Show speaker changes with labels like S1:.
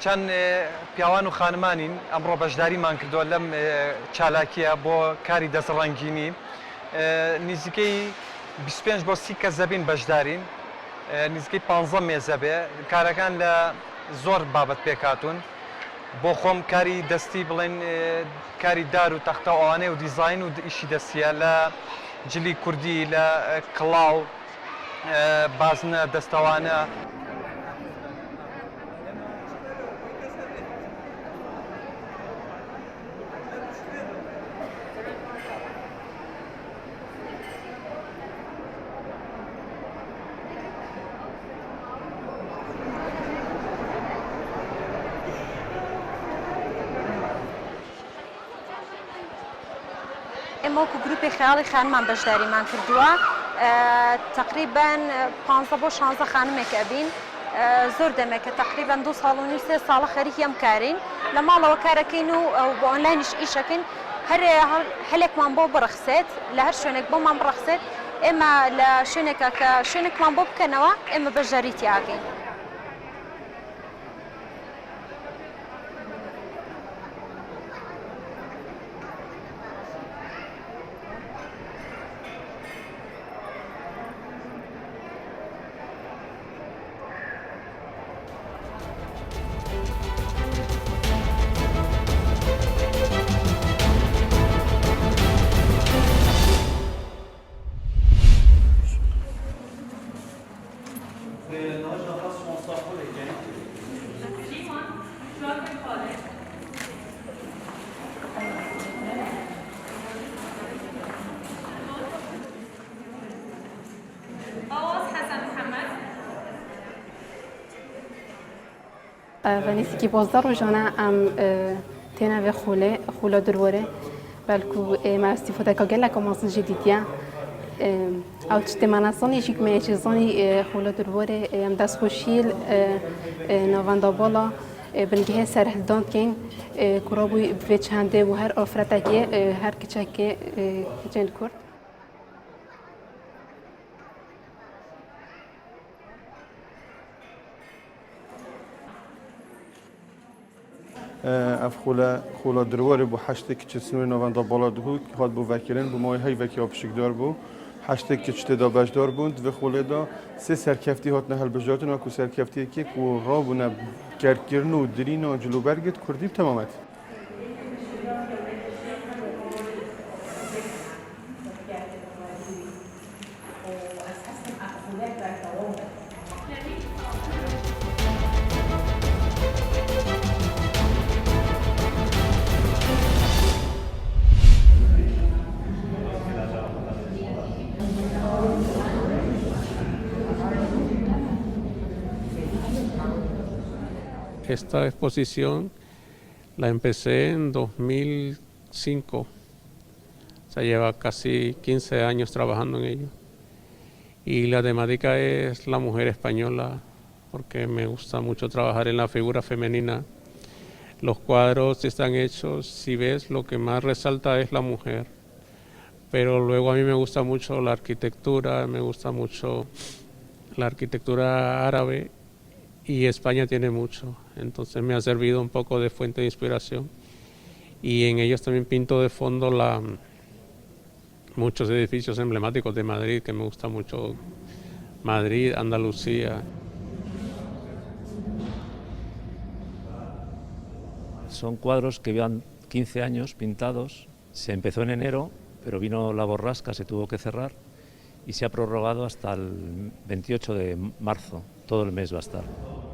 S1: چەند پیاوان و خانمانین ئەمڕۆ بەشداریمان کردووە لەم چالاکیە بۆ کاری دەستڕەنگینی نزیکەی 25 بۆ 30 کەس دەبین بەشدارین نزیکەی 15 مێزە بێ کارەکان لە زۆر بابەت پێکاتون بۆ خۆم کاری دەستی بڵێن کاری دار و تەختە ئەوانەی و دیزاین و ئیشی دەستیە لە جلی کوردی لە کڵاو بازنە دەستەوانە
S2: ئێمە وەکو گروپی خەیاڵی خانمان بەشداریمان کردووە تقریبا 15 بۆ 16 خانمێک ئەبین زۆر دەمێکە تقریبا 2 ساڵ و 3 ساڵە خەریکی ئەم کارین لە ماڵەوە کارەکەین و بۆ ئۆنلاینیش ئیشەکەین هەلێکمان بۆ بڕەخسێت لە هەر شوێنێک بۆمان بڕەخسێت ئێمە لە شوێنێکە کە شوێنێکمان بۆ بکەنەوە ئێمە بەشداریتی ئاکەین.
S3: ونیسی بازدار و جانا ام تینا و خوله درواره بلکو ما استفاده کاغلا کاماسن جدیدیا او تشتماناسونی شیک میچزانی خوله درواره ام دست خوشیل نواندا بالا بنگه سرهدان کن کرابوی به چنده و هر آفرتاکی هر کچکی جند کرد
S4: اف خولا درواره بو هشت که چسنوی نواندا بالا دهو هاد بو وکیلن بو مای های وکی آبشکدار بو هشت که چته دا بجدار بوند و خوله دا سه سرکفتی هات نهل بجدارتون و کو سرکفتی که کو رابونه کرکرن و درین و جلو برگت کردیم تمامت
S5: Esta exposición la empecé en 2005, o sea, lleva casi 15 años trabajando en ello. Y la temática es la mujer española, porque me gusta mucho trabajar en la figura femenina. Los cuadros están hechos, si ves, lo que más resalta es la mujer. Pero luego a mí me gusta mucho la arquitectura, me gusta mucho la arquitectura árabe. Y España tiene mucho, entonces me ha servido un poco de fuente de inspiración y en ellos también pinto de fondo muchos edificios emblemáticos de Madrid, que me gusta mucho Madrid, Andalucía.
S6: Son cuadros que llevan 15 años pintados, se empezó en enero, pero vino la borrasca, se tuvo que cerrar y se ha prorrogado hasta el 28 de marzo, todo el mes va a estar.